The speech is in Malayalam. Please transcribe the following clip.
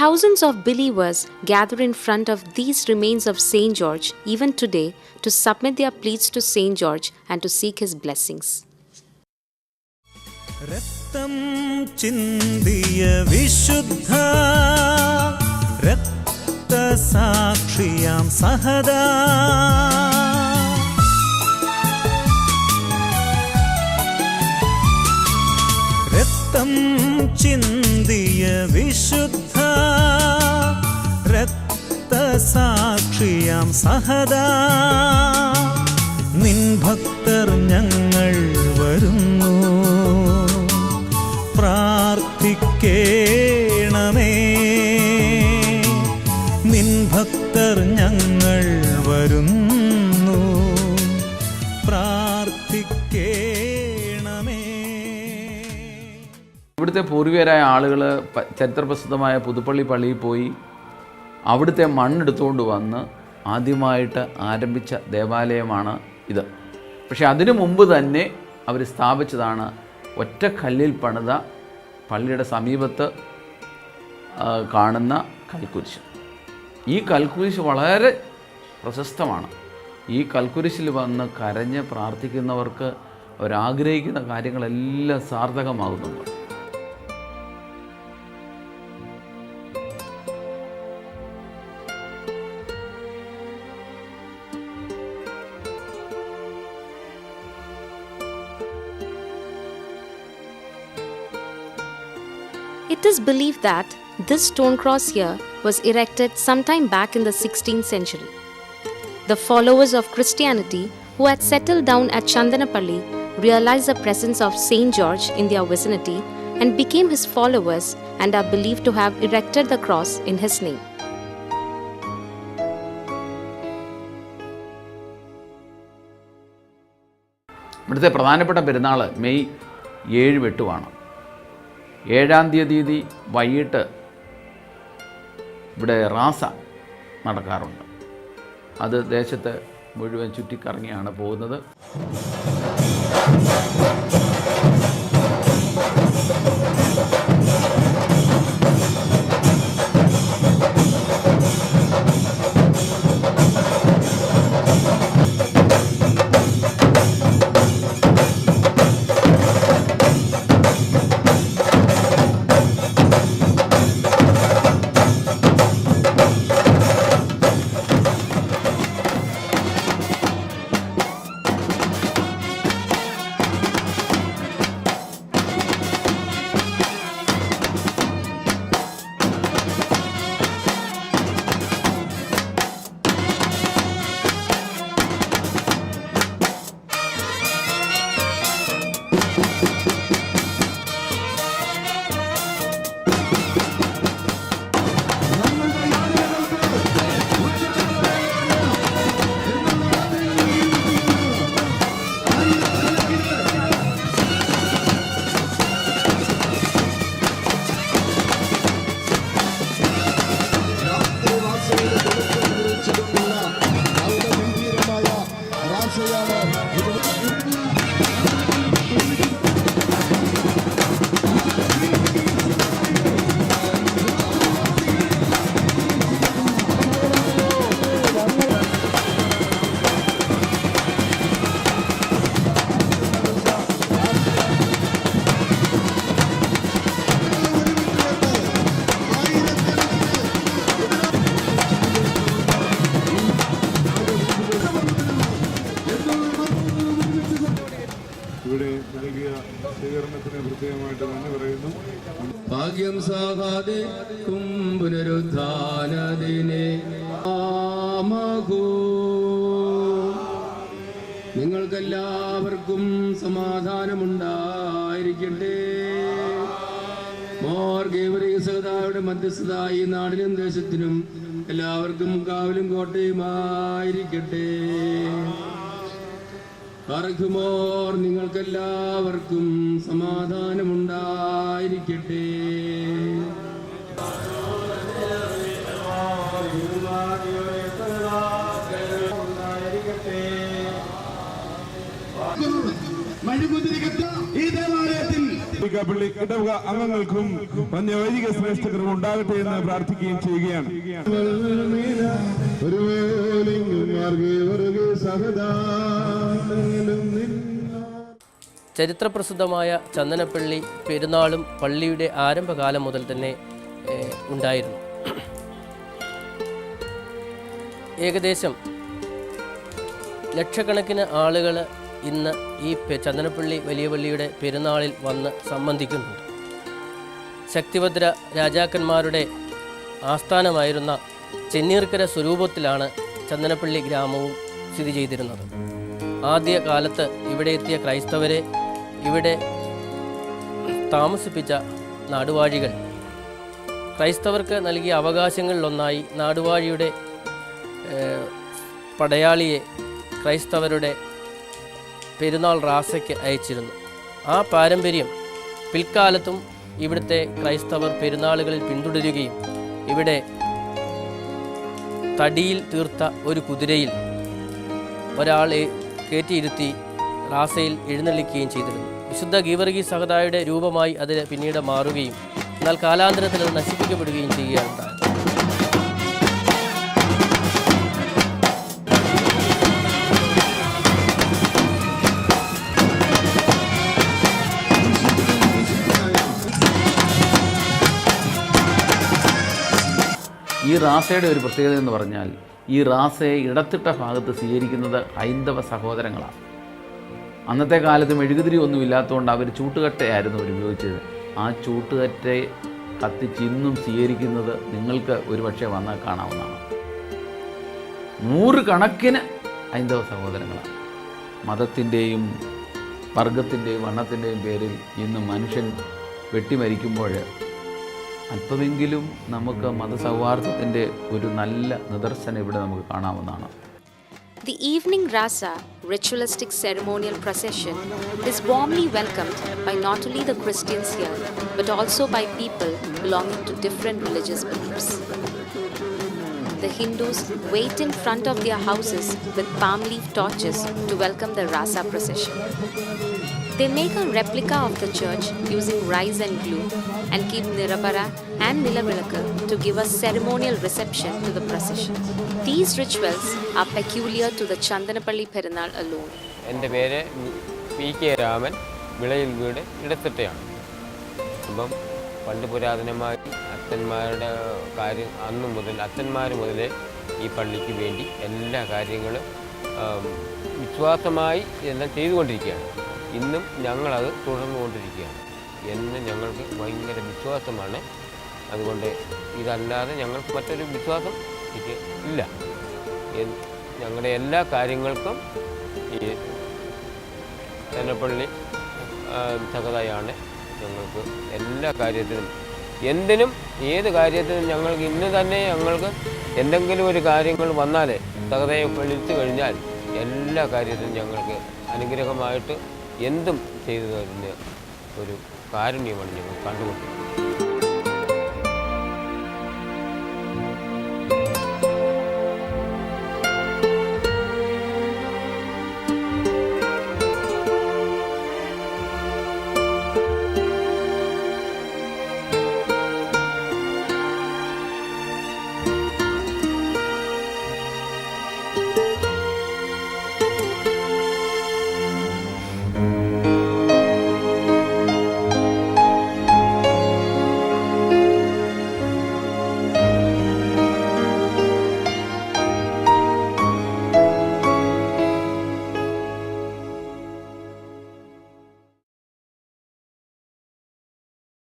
thousands of believers gather in front of these remains of Saint George even today to submit their pleas to Saint George and to seek his blessings. രക്തം ചിന്തിയ വിശുദ്ധ രക്തസാക്ഷിയാം സഹദാ രക്തം ചിന്തിയ വിശുദ്ധ രക്തസാക്ഷിയാം സഹദാ നിൻ ഭക്തർ ഞങ്ങൾ വരുന്നു പ്രാർത്ഥിക്കേണമേ നിൻ ഭക്തർ ഞങ്ങൾ വരുന്നു പ്രാർത്ഥിക്കേണമേ. ഇവിടുത്തെ പൂർവികരായ ആളുകൾ ചരിത്രപ്രസിദ്ധമായ പുതുപ്പള്ളി പള്ളിയിൽ പോയി അവിടുത്തെ മണ്ണെടുത്തുകൊണ്ട് വന്ന് ആദ്യമായിട്ട് ആരംഭിച്ച ദേവാലയമാണ് ഇത്. പക്ഷേ അതിനു മുമ്പ് തന്നെ അവർ സ്ഥാപിച്ചതാണ് ഒറ്റ കല്ലിൽ പണിത പള്ളിയുടെ സമീപത്ത് കാണുന്ന കൽക്കുരിശ്. ഈ കൽക്കുരിശ് വളരെ പ്രശസ്തമാണ്. ഈ കൽക്കുരിശിൽ വന്ന് കരഞ്ഞ് പ്രാർത്ഥിക്കുന്നവർക്ക് അവരാഗ്രഹിക്കുന്ന കാര്യങ്ങളെല്ലാം സാർത്ഥകമാകുന്നുണ്ട്. It is believed that this stone cross here was erected sometime back in the 16th century. The followers of Christianity who had settled down at Chandanapalli realized the presence of Saint George in their vicinity and became his followers and are believed to have erected the cross in his name. ഇവിടുത്തെ പ്രധാനപ്പെട്ട പെരുന്നാൾ മെയ് 7-8 7-ാം തീയതി വൈകിട്ട് ഇവിടെ റാസ നടക്കാറുണ്ട്. അത് ദേശത്ത് മുഴുവൻ ചുറ്റിക്കറങ്ങിയാണ് പോകുന്നത്. ഭാഗ്യം സാകാതെ പുനരുദ്ധാനദിനെ നിങ്ങൾക്കെല്ലാവർക്കും സമാധാനമുണ്ടായിരിക്കട്ടെ. മോർ ഗേവറീസയുടെ മധ്യസ്ഥത ഈ നാടിനും ദേശത്തിനും എല്ലാവർക്കും കാവലും കോട്ടയുമായിരിക്കട്ടെ. പറക്കുമോർ നിങ്ങൾക്കെല്ലാവർക്കും സമാധാനമുണ്ടായിരിക്കട്ടെ. മെഴുകുതിരികത്ത ഈ ദേവാലയത്തിൽ കത്തോലിക്ക പള്ളി ഇടവക അംഗങ്ങൾക്കും വന്യവൈദിക ശ്രേഷ്ഠകർക്കും ഉണ്ടാകട്ടെ എന്ന് പ്രാർത്ഥിക്കുകയും ചെയ്യുകയാണ്. ചരിത്രപ്രസിദ്ധമായ ചന്ദനപ്പള്ളി പെരുന്നാളും പള്ളിയുടെ ആരംഭകാലം മുതൽ തന്നെ ഉണ്ടായിരുന്നു. ഏകദേശം ലക്ഷക്കണക്കിന് ആളുകൾ ഇന്ന് ഈ ചന്ദനപ്പള്ളി വലിയ പള്ളിയുടെ പെരുന്നാളിൽ വന്ന് സംബന്ധിക്കുന്നുണ്ട്. ശക്തിഭദ്ര രാജാക്കന്മാരുടെ ആസ്ഥാനമായിരുന്ന ചെന്നീർക്കര സ്വരൂപത്തിലാണ് ചന്ദനപ്പള്ളി ഗ്രാമവും സ്ഥിതി ചെയ്തിരുന്നത്. ആദ്യ കാലത്ത് ഇവിടെ എത്തിയ ക്രൈസ്തവരെ ഇവിടെ താമസിപ്പിച്ച നാടുവാഴികൾ ക്രൈസ്തവർക്ക് നൽകിയ അവകാശങ്ങളിലൊന്നായി നാടുവാഴിയുടെ പടയാളിയെ ക്രൈസ്തവരുടെ പെരുന്നാൾ റാസയ്ക്ക് അയച്ചിരുന്നു. ആ പാരമ്പര്യം പിൽക്കാലത്തും ഇവിടുത്തെ ക്രൈസ്തവർ പെരുന്നാളുകളിൽ പിന്തുടരുകയും ഇവിടെ തടിയിൽ തീർത്ത ഒരു കുതിരയിൽ ഒരാളെ കയറ്റിയിരുത്തി റാസയിൽ എഴുന്നള്ളിക്കുകയും ചെയ്തിരുന്നു. വിശുദ്ധ ഗീവർഗീസ് സഹദായുടെ രൂപമായി അത് പിന്നീട് മാറുകയും എന്നാൽ കാലാന്തരത്തിൽ അത് നശിപ്പിക്കപ്പെടുകയും ചെയ്യുകയാണ്. ഈ റാസയുടെ ഒരു പ്രത്യേകത എന്ന് പറഞ്ഞാൽ ഈ റാസയെ ഇടത്തിട്ട ഭാഗത്ത് സ്വീകരിക്കുന്നത് ഹൈന്ദവ സഹോദരങ്ങളാണ്. അന്നത്തെ കാലത്ത് മെഴുകുതിരി ഒന്നും ഇല്ലാത്തതുകൊണ്ട് അവർ ചൂട്ടുകട്ടയായിരുന്നു അവർ ഉപയോഗിച്ചത്. ആ ചൂട്ടുകറ്റെ കത്തിച്ച് ഇന്നും സ്വീകരിക്കുന്നത് നിങ്ങൾക്ക് ഒരുപക്ഷെ വന്നാൽ കാണാവുന്നതാണ്. 100 കണക്കിന് ഹൈന്ദവ സഹോദരങ്ങളാണ്. മതത്തിൻ്റെയും വർഗത്തിൻ്റെയും വർണ്ണത്തിൻ്റെയും പേരിൽ ഇന്ന് മനുഷ്യൻ വെട്ടിമരിക്കുമ്പോൾ അല്പമെങ്കിലും നമുക്ക് മതസൗഹാർദ്ദത്തിൻ്റെ ഒരു നല്ല നിദർശനം ഇവിടെ നമുക്ക് കാണാവുന്നതാണ്. The evening Rasa, ritualistic ceremonial procession, is warmly welcomed by not only the Christians here, but also by people belonging to different religious beliefs. The Hindus wait in front of their houses with palm leaf torches to welcome the Rasa procession. They make a replica of the church using rice and glue and keep Nirabara and Nilavilaka to give a ceremonial reception to the procession. These rituals are peculiar to the Chandanapalli Perunal alone. എൻ്റെ പേര് P.K. രാമൻ, വിളയിൽ വീട് ഇടത്തിട്ടയാണ്. അപ്പം പണ്ട് പുരാതനമായി അച്ഛന്മാരുടെ കാര്യം അന്നു മുതൽ അച്ഛന്മാർ മുതലേ ഈ പള്ളിക്ക് വേണ്ടി എല്ലാ കാര്യങ്ങളും വിശ്വാസമായി എല്ലാം ചെയ്തുകൊണ്ടിരിക്കുകയാണ്. ഇന്നും ഞങ്ങളത് തുടർന്നുകൊണ്ടിരിക്കുകയാണ്. എന്ന് ഞങ്ങൾക്ക് ഭയങ്കര വിശ്വാസമാണ്. അതുകൊണ്ട് ഇതല്ലാതെ ഞങ്ങൾക്ക് മറ്റൊരു വിശ്വാസം ഇല്ല. ഞങ്ങളുടെ എല്ലാ കാര്യങ്ങൾക്കും ഈ ചന്ദനപ്പള്ളി സഹദായാണ് ഞങ്ങൾക്ക് എല്ലാ കാര്യത്തിനും എന്തിനും ഏത് കാര്യത്തിനും ഞങ്ങൾക്ക് ഇന്ന് തന്നെ ഞങ്ങൾക്ക് എന്തെങ്കിലും ഒരു കാര്യങ്ങൾ വന്നാൽ സഹദയെ വിളിച്ചു കഴിഞ്ഞാൽ എല്ലാ കാര്യത്തിനും ഞങ്ങൾക്ക് അനുഗ്രഹമായിട്ട് എന്തും ചെയ്തു തരുന്ന ഒരു കാരുണ്യമാണ് ഞങ്ങൾ കണ്ടുകൊണ്ടിരിക്കുന്നത്.